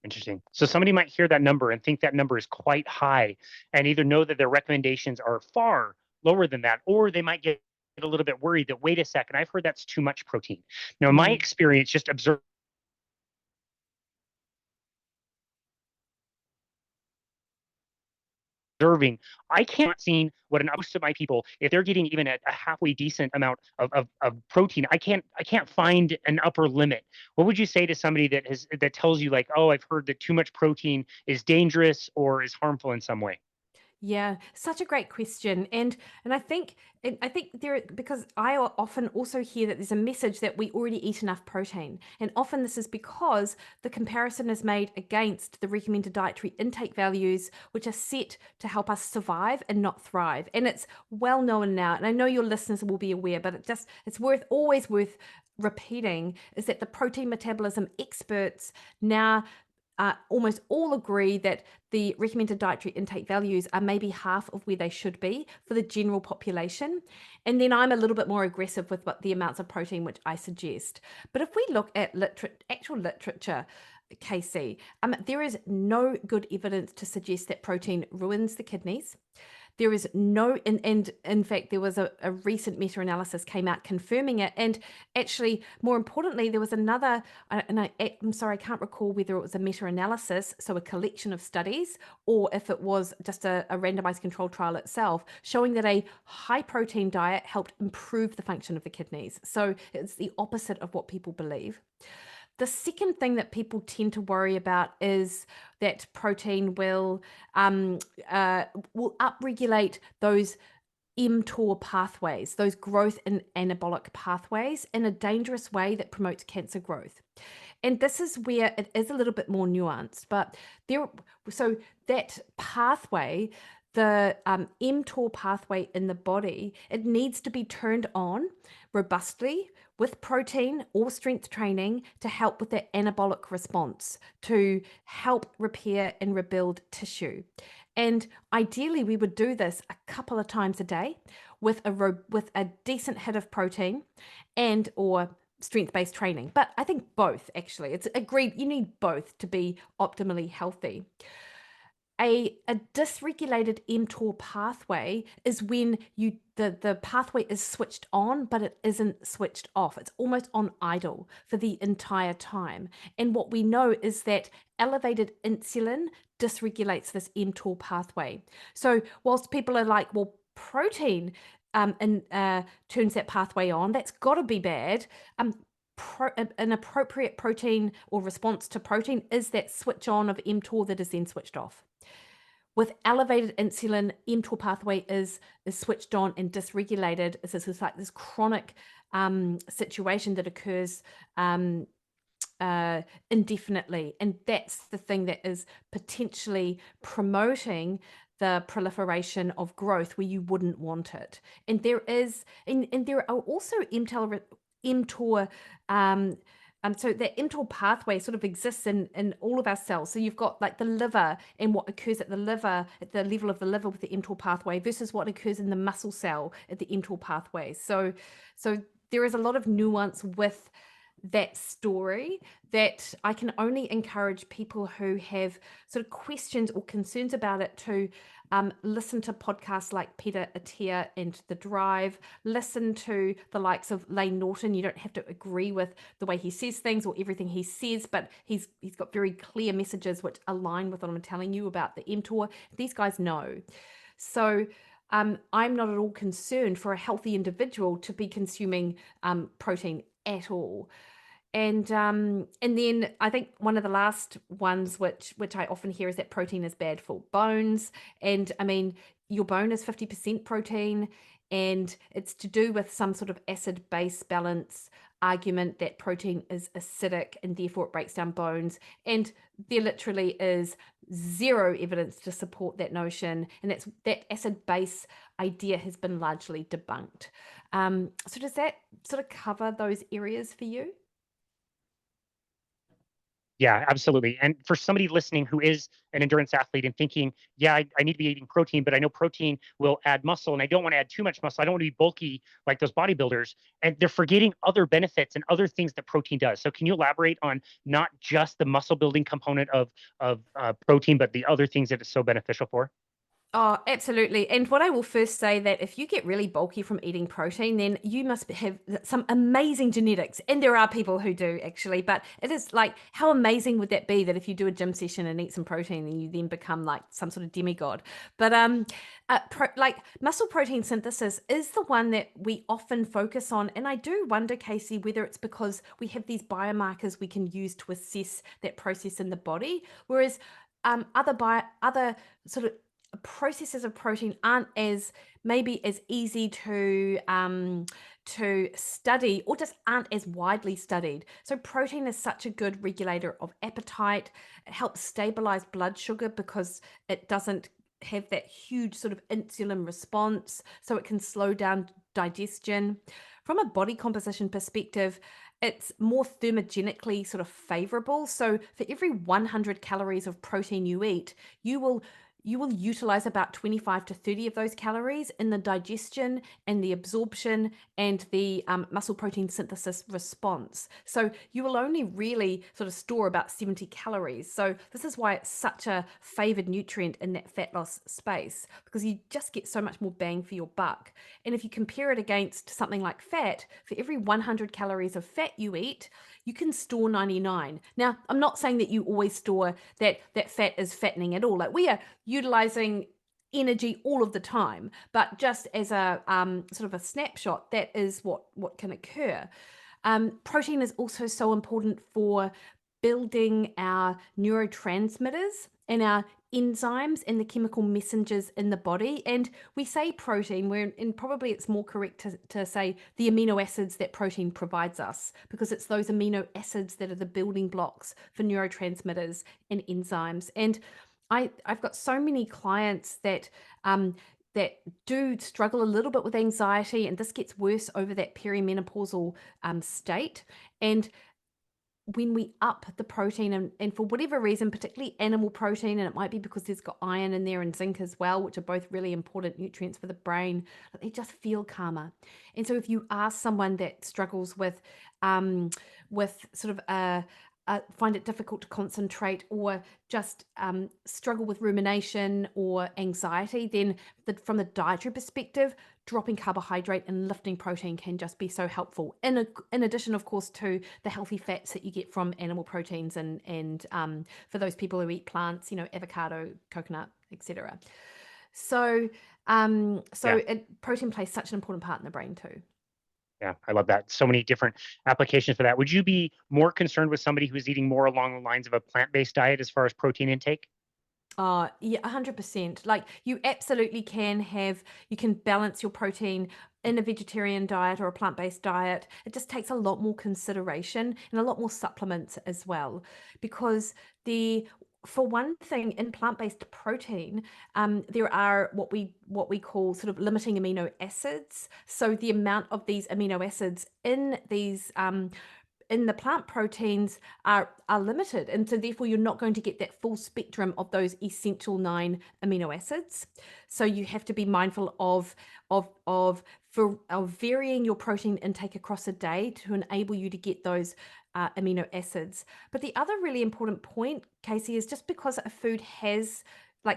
Interesting. So somebody might hear that number and think that number is quite high and either know that their recommendations are far lower than that, or they might get a little bit worried that, wait a second, I've heard that's too much protein. Now, in my experience, just observing, I can't see what most of my people, if they're getting even a halfway decent amount of protein, I can't find an upper limit. What would you say to somebody that tells you like, oh, I've heard that too much protein is dangerous or is harmful in some way? Yeah, such a great question. And I think there, because I often also hear that there's a message that we already eat enough protein. And often this is because the comparison is made against the recommended dietary intake values, which are set to help us survive and not thrive. And it's well known now, and I know your listeners will be aware, but it's always worth repeating, is that the protein metabolism experts now almost all agree that the recommended dietary intake values are maybe half of where they should be for the general population. And then I'm a little bit more aggressive with what the amounts of protein which I suggest. But if we look at actual literature, Casey, there is no good evidence to suggest that protein ruins the kidneys. There is no, and in fact, there was a recent meta-analysis came out confirming it. And actually, more importantly, there was another, and I'm sorry, I can't recall whether it was a meta-analysis, so a collection of studies, or if it was just a randomized controlled trial itself, showing that a high protein diet helped improve the function of the kidneys. So it's the opposite of what people believe. The second thing that people tend to worry about is that protein will upregulate those mTOR pathways, those growth and anabolic pathways, in a dangerous way that promotes cancer growth. And this is where it is a little bit more nuanced, but so that pathway, the mTOR pathway in the body, it needs to be turned on robustly with protein or strength training to help with that anabolic response, to help repair and rebuild tissue. And ideally, we would do this a couple of times a day with a decent hit of protein and or strength-based training. But I think both, actually. It's agreed you need both to be optimally healthy. A dysregulated mTOR pathway is when the pathway is switched on, but it isn't switched off. It's almost on idle for the entire time. And what we know is that elevated insulin dysregulates this mTOR pathway. So whilst people are like, well, protein turns that pathway on, that's got to be bad. An appropriate protein or response to protein is that switch on of mTOR that is then switched off. With elevated insulin, mTOR pathway is switched on and dysregulated. It's like this chronic situation that occurs indefinitely. And that's the thing that is potentially promoting the proliferation of growth where you wouldn't want it. And there are also mTOR so that mTOR pathway sort of exists in all of our cells. So you've got like the liver and what occurs at the liver, at the level of the liver with the mTOR pathway versus what occurs in the muscle cell at the mTOR pathway. So there is a lot of nuance with that story that I can only encourage people who have sort of questions or concerns about it to listen to podcasts like Peter Attia and The Drive, listen to the likes of Lane Norton. You don't have to agree with the way he says things or everything he says, but he's got very clear messages which align with what I'm telling you about the mTOR. These guys know. So I'm not at all concerned for a healthy individual to be consuming protein at all. And then I think one of the last ones which I often hear is that protein is bad for bones. And I mean, your bone is 50% protein, and it's to do with some sort of acid-base balance argument that protein is acidic and therefore it breaks down bones. And there literally is zero evidence to support that notion. And that acid-base idea has been largely debunked. So does that sort of cover those areas for you? Yeah, absolutely. And for somebody listening who is an endurance athlete and thinking, yeah, I need to be eating protein, but I know protein will add muscle and I don't want to add too much muscle. I don't want to be bulky like those bodybuilders. And they're forgetting other benefits and other things that protein does. So can you elaborate on not just the muscle building component of protein, but the other things that it's so beneficial for? Oh, absolutely. And what I will first say that if you get really bulky from eating protein, then you must have some amazing genetics. And there are people who do actually, but it is like, how amazing would that be that if you do a gym session and eat some protein, then you then become like some sort of demigod. But like muscle protein synthesis is the one that we often focus on. And I do wonder, Casey, whether it's because we have these biomarkers we can use to assess that process in the body, whereas other sort of processes of protein aren't as maybe as easy to study or just aren't as widely studied. So protein is such a good regulator of appetite. It helps stabilize blood sugar because it doesn't have that huge sort of insulin response, so it can slow down digestion. From a body composition perspective, it's more thermogenically sort of favorable. So for every 100 calories of protein you eat, you will utilize about 25 to 30 of those calories in the digestion and the absorption and the muscle protein synthesis response. So you will only really sort of store about 70 calories. So this is why it's such a favored nutrient in that fat loss space, because you just get so much more bang for your buck. And if you compare it against something like fat, for every 100 calories of fat you eat, you can store 99. Now, I'm not saying that you always store that fat is fattening at all. Like we are utilizing energy all of the time, but just as a sort of a snapshot, that is what can occur. Protein is also so important for building our neurotransmitters and our enzymes and the chemical messengers in the body. And we say protein, and probably it's more correct to say the amino acids that protein provides us, because it's those amino acids that are the building blocks for neurotransmitters and enzymes. And I've got so many clients that do struggle a little bit with anxiety, and this gets worse over that perimenopausal state. And when we up the protein and for whatever reason, particularly animal protein, and it might be because there's got iron in there and zinc as well, which are both really important nutrients for the brain, they just feel calmer. And so if you are someone that struggles with sort of find it difficult to concentrate, or just struggle with rumination or anxiety, then from the dietary perspective, dropping carbohydrate and lifting protein can just be so helpful. In addition, of course, to the healthy fats that you get from animal proteins, and for those people who eat plants, avocado, coconut, etc. So, Yeah. protein plays such an important part in the brain too. Yeah, I love that. So many different applications for that. Would you be more concerned with somebody who's eating more along the lines of a plant-based diet as far as protein intake? Yeah, 100%. Like, you absolutely you can balance your protein in a vegetarian diet or a plant-based diet. It just takes a lot more consideration and a lot more supplements as well, because for one thing, in plant-based protein, there are what we call sort of limiting amino acids. So the amount of these amino acids in the plant proteins are limited, and so therefore you're not going to get that full spectrum of those essential 9 amino acids. So you have to be mindful of varying your protein intake across a day to enable you to get those amino acids. But the other really important point, Casey, is just because a food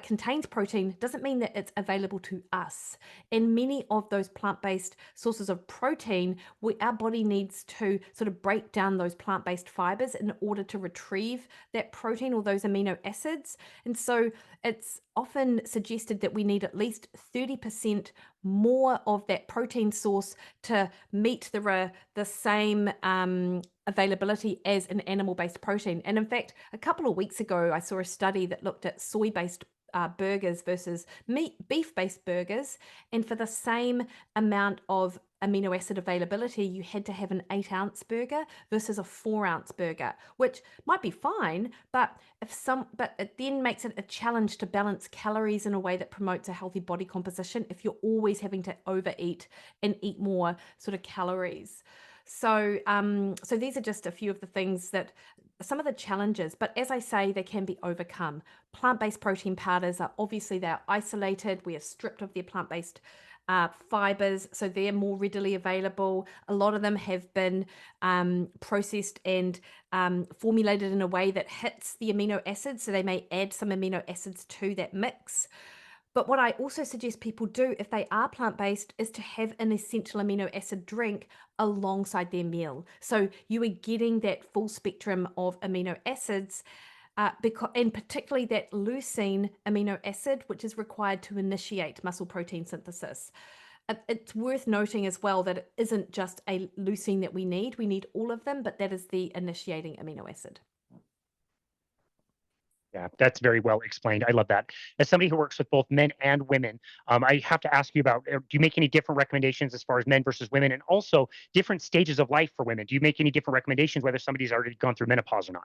contains protein doesn't mean that it's available to us. And many of those plant-based sources of protein, our body needs to sort of break down those plant-based fibers in order to retrieve that protein or those amino acids. And so it's often suggested that we need at least 30% more of that protein source to meet the same availability as an animal-based protein. And in fact, a couple of weeks ago, I saw a study that looked at soy-based burgers versus beef-based burgers, and for the same amount of amino acid availability, you had to have an 8-ounce burger versus a 4-ounce burger, which might be fine, but it then makes it a challenge to balance calories in a way that promotes a healthy body composition if you're always having to overeat and eat more sort of calories. So these are just a few of the things some of the challenges, but as I say, they can be overcome. Plant-based protein powders they're isolated. We are stripped of their plant-based fibers, so they're more readily available. A lot of them have been processed and formulated in a way that hits the amino acids, so they may add some amino acids to that mix. But what I also suggest people do if they are plant-based is to have an essential amino acid drink alongside their meal. So you are getting that full spectrum of amino acids, and particularly that leucine amino acid, which is required to initiate muscle protein synthesis. It's worth noting as well that it isn't just a leucine that we need. We need all of them, but that is the initiating amino acid. Yeah, that's very well explained. I love that. As somebody who works with both men and women, I have to ask you about, do you make any different recommendations as far as men versus women, and also different stages of life for women? Do you make any different recommendations whether somebody's already gone through menopause or not?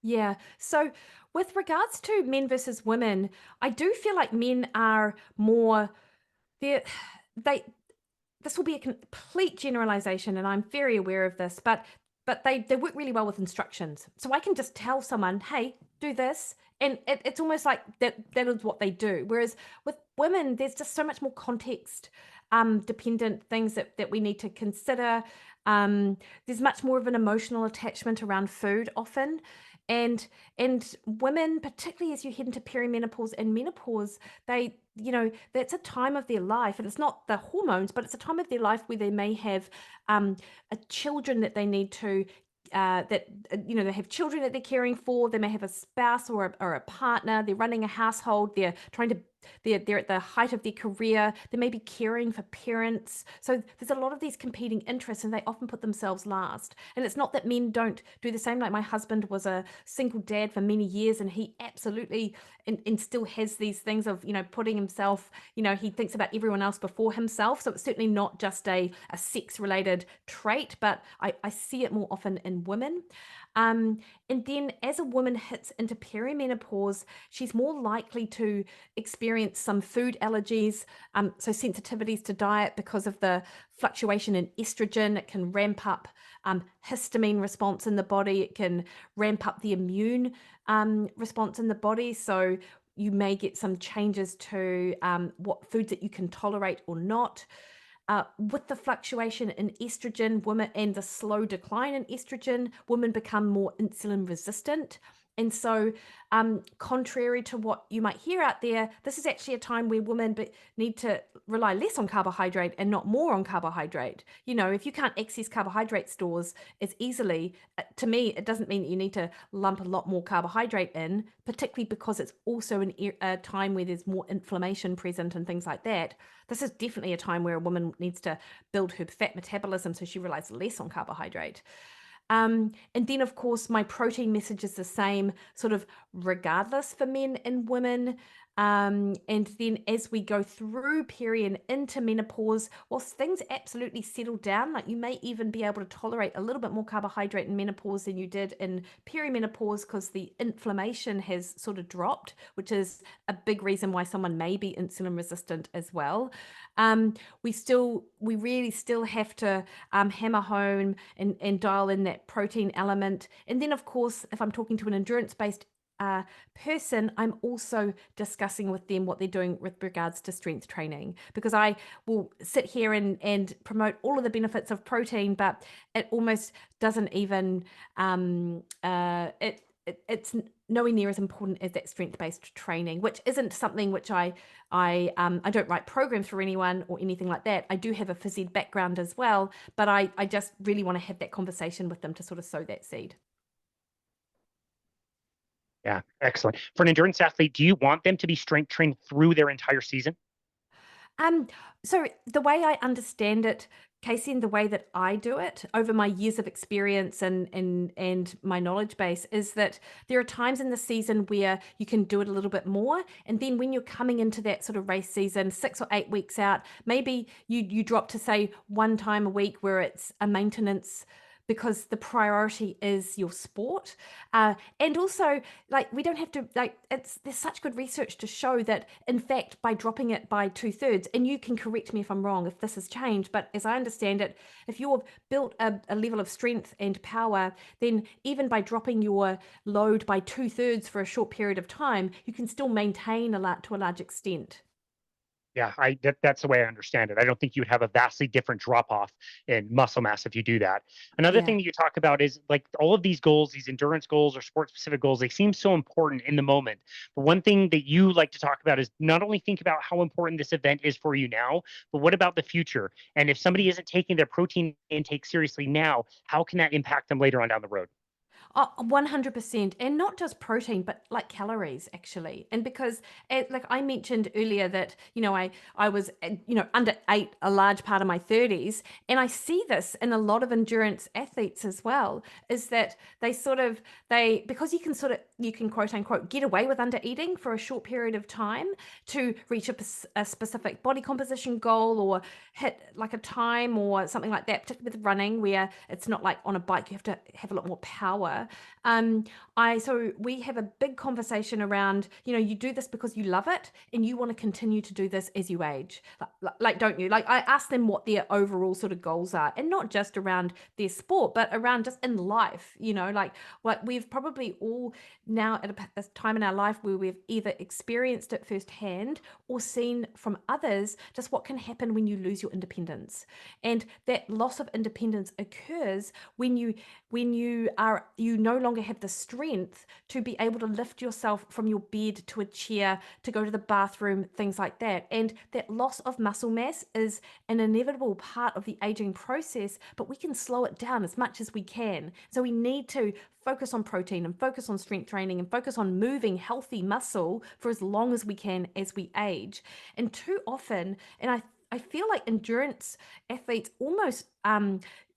Yeah. So with regards to men versus women, I do feel like men are more, they they this will be a complete generalization, and I'm very aware of this, but they work really well with instructions. So I can just tell someone, hey, do this, and it's almost like that is what they do. Whereas with women, there's just so much more context dependent things that we need to consider. There's much more of an emotional attachment around food often. And women, particularly as you head into perimenopause and menopause, that's a time of their life, and it's not the hormones, but it's a time of their life where they may have children that they need to they have children that they're caring for. They may have a spouse or a partner. They're running a household. They're at the height of their career. They may be caring for parents. So there's a lot of these competing interests, and they often put themselves last. And it's not that men don't do the same. Like, my husband was a single dad for many years, and he absolutely and still has these things of putting himself. He thinks about everyone else before himself. So it's certainly not just a sex related trait, but I see it more often in women. And then as a woman hits into perimenopause, she's more likely to experience some food allergies, so sensitivities to diet because of the fluctuation in estrogen. It can ramp up histamine response in the body. It can ramp up the immune response in the body. So you may get some changes to what foods that you can tolerate or not. with the fluctuation in estrogen, women and the slow decline in estrogen, women become more insulin resistant. And so, contrary to what you might hear out there, this is actually a time where women need to rely less on carbohydrate and not more on carbohydrate. You know, if you can't access carbohydrate stores as easily, to me, it doesn't mean that you need to lump a lot more carbohydrate in, particularly because it's also a time where there's more inflammation present and things like that. This is definitely a time where a woman needs to build her fat metabolism so she relies less on carbohydrate. And then, of course, my protein message is the same, sort of regardless for men and women. And then as we go through peri and into menopause, whilst things absolutely settle down, like you may even be able to tolerate a little bit more carbohydrate in menopause than you did in perimenopause because the inflammation has sort of dropped, which is a big reason why someone may be insulin resistant as well. We really still have to hammer home and dial in that protein element. And then, of course, if I'm talking to an endurance-based person, I'm also discussing with them what they're doing with regards to strength training, because I will sit here and promote all of the benefits of protein, but it almost doesn't even it's nowhere near as important as that strength-based training, which isn't something which I don't write programs for anyone or anything like that. I do have a phys ed background as well, but I just really want to have that conversation with them to sort of sow that seed. Yeah, excellent. For an endurance athlete, do you want them to be strength trained through their entire season? So the way I understand it, Casey, and the way that I do it over my years of experience and my knowledge base is that there are times in the season where you can do it a little bit more. And then when you're coming into that sort of race season, 6 or 8 weeks out, maybe you drop to say one time a week where it's a maintenance because the priority is your sport. And also, like, we don't have to, like, there's such good research to show that, in fact, by dropping it by 2/3, and you can correct me if I'm wrong, if this has changed, but as I understand it, if you've built a level of strength and power, then even by dropping your load by 2/3 for a short period of time, you can still maintain to a large extent. Yeah, that's the way I understand it. I don't think you would have a vastly different drop off in muscle mass if you do that. Another Yeah. thing that you talk about is like all of these goals, these endurance goals or sport specific goals, they seem so important in the moment. But one thing that you like to talk about is not only think about how important this event is for you now, but what about the future? And if somebody isn't taking their protein intake seriously now, how can that impact them later on down the road? 100%. And not just protein, but like calories, actually. And because, like I mentioned earlier, that, I was, under eight a large part of my 30s. And I see this in a lot of endurance athletes as well, is that because you can quote unquote get away with under eating for a short period of time to reach a specific body composition goal or hit like a time or something like that, particularly with running, where it's not like on a bike, you have to have a lot more power. So we have a big conversation around, you do this because you love it and you want to continue to do this as you age. Like, don't you? Like, I ask them what their overall sort of goals are, and not just around their sport, but around just in life, like what we've probably all now at a time in our life where we've either experienced it firsthand or seen from others, just what can happen when you lose your independence. And that loss of independence occurs when you no longer have the strength to be able to lift yourself from your bed to a chair, to go to the bathroom, things like that. And that loss of muscle mass is an inevitable part of the aging process, but we can slow it down as much as we can. So we need to focus on protein and focus on strength training and focus on moving healthy muscle for as long as we can as we age. And too often, and I feel like endurance athletes almost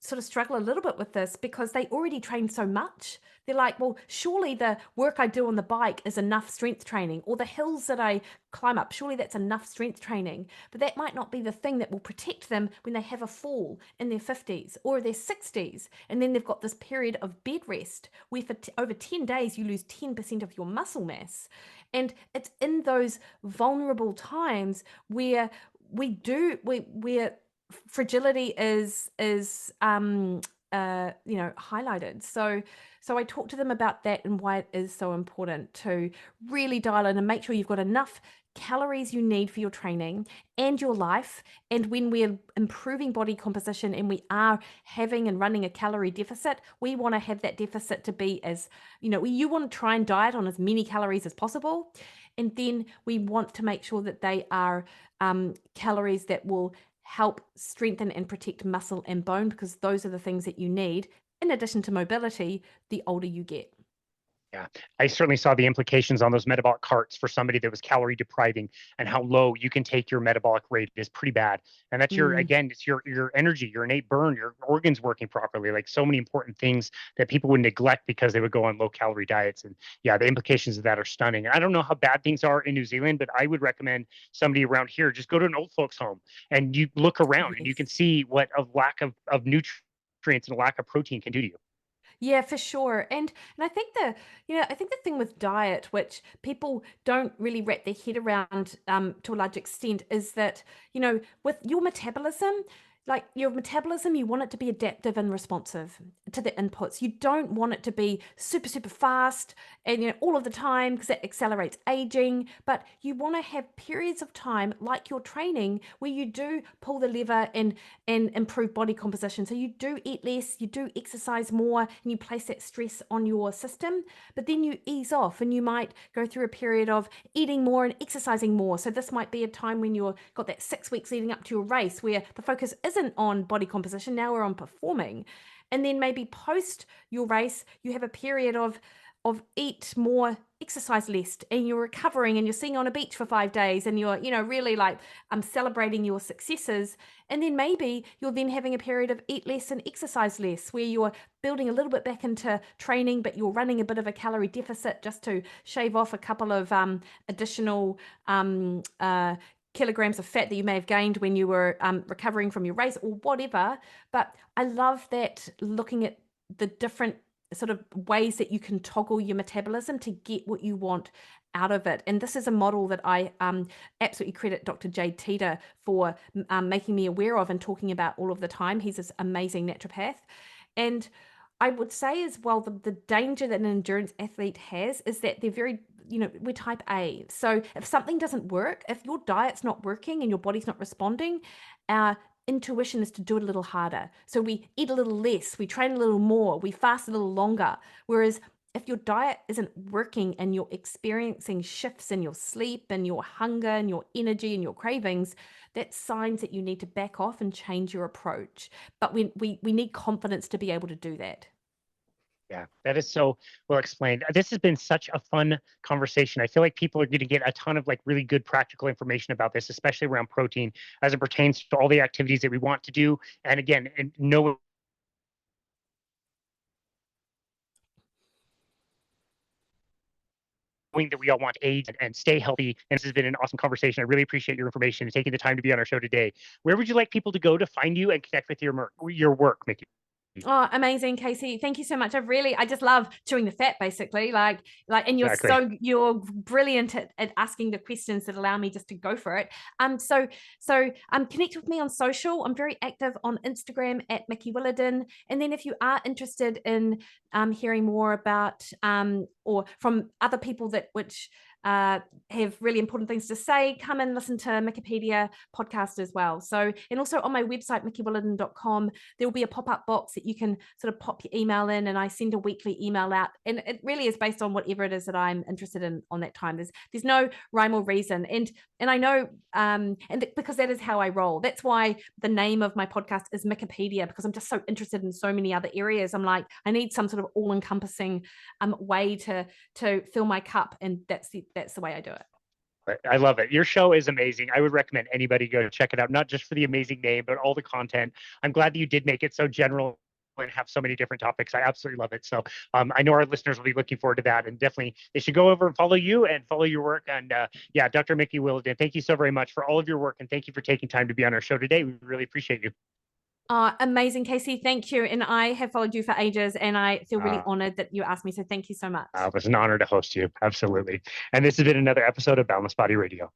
sort of struggle a little bit with this because they already train so much. They're like, well, surely the work I do on the bike is enough strength training, or the hills that I climb up, surely that's enough strength training. But that might not be the thing that will protect them when they have a fall in their 50s or their 60s. And then they've got this period of bed rest where for over 10 days you lose 10% of your muscle mass. And it's in those vulnerable times where where fragility is highlighted. So I talk to them about that and why it is so important to really dial in and make sure you've got enough calories you need for your training and your life. And when we're improving body composition and we are having and running a calorie deficit, we want to have that deficit to be as, you want to try and diet on as many calories as possible. And then we want to make sure that they are calories that will help strengthen and protect muscle and bone, because those are the things that you need in addition to mobility the older you get. Yeah, I certainly saw the implications on those metabolic carts for somebody that was calorie depriving, and how low you can take your metabolic rate is pretty bad. And that's it's your energy, your innate burn, your organs working properly, like so many important things that people would neglect because they would go on low calorie diets. And yeah, the implications of that are stunning. And I don't know how bad things are in New Zealand, but I would recommend somebody around here just go to an old folks home and you look around and you can Yes. see what a lack of nutrients and a lack of protein can do to you. Yeah, for sure. And I think the thing with diet, which people don't really wrap their head around to a large extent, is that, with your metabolism, you want it to be adaptive and responsive to the inputs. You don't want it to be super, super fast and all of the time, because it accelerates aging. But you want to have periods of time, like your training, where you do pull the lever and improve body composition. So you do eat less, you do exercise more, and you place that stress on your system. But then you ease off, and you might go through a period of eating more and exercising more. So this might be a time when you've got that 6 weeks leading up to your race where the focus isn't on body composition. Now we're on performing. And then maybe post your race, you have a period of eat more, exercise less, and you're recovering, and you're sitting on a beach for 5 days, and you're really like celebrating your successes. And then maybe you're then having a period of eat less and exercise less, where you're building a little bit back into training, but you're running a bit of a calorie deficit just to shave off a couple of additional kilograms of fat that you may have gained when you were recovering from your race or whatever. But I love that, looking at the different sort of ways that you can toggle your metabolism to get what you want out of it. And this is a model that I absolutely credit Dr. Jade Teeter for making me aware of and talking about all of the time. He's this amazing naturopath. And I would say as well, the danger that an endurance athlete has is that they're very, we're type A. So if something doesn't work, if your diet's not working and your body's not responding, our intuition is to do it a little harder. So we eat a little less, we train a little more, we fast a little longer. Whereas if your diet isn't working and you're experiencing shifts in your sleep and your hunger and your energy and your cravings, that's signs that you need to back off and change your approach. But we need confidence to be able to do that. Yeah, that is so well explained. This has been such a fun conversation. I feel like people are going to get a ton of like really good practical information about this, especially around protein as it pertains to all the activities that we want to do. And again, and knowing that we all want to age and stay healthy. And this has been an awesome conversation. I really appreciate your information and taking the time to be on our show today. Where would you like people to go to find you and connect with your work, Mikki? Oh, amazing, Casey. Thank you so much. I just love chewing the fat, basically. And Exactly. you're brilliant at asking the questions that allow me just to go for it. So connect with me on social. I'm very active on Instagram at Mikki Williden. And then if you are interested in hearing more about or from other people which have really important things to say, come and listen to Mikkipedia Podcast as well. So, and also on my website, mikkiwilliden.com, there will be a pop-up box that you can sort of pop your email in, and I send a weekly email out, and it really is based on whatever it is that I'm interested in on that time. There's no rhyme or reason, and I know because that is how I roll. That's why the name of my podcast is Mikkipedia, because I'm just so interested in so many other areas. I'm like, I need some sort of all-encompassing way to fill my cup, and that's the way I do it. I love it. Your show is amazing. I would recommend anybody go check it out, not just for the amazing name, but all the content. I'm glad that you did make it so general and have so many different topics. I absolutely love it. So I know our listeners will be looking forward to that, and definitely they should go over and follow you and follow your work. And yeah, Dr. Mikki Williden, thank you so very much for all of your work, and thank you for taking time to be on our show today. We really appreciate you. Amazing, Casey. Thank you. And I have followed you for ages, and I feel really honored that you asked me. So thank you so much. It was an honor to host you. Absolutely. And this has been another episode of Boundless Body Radio.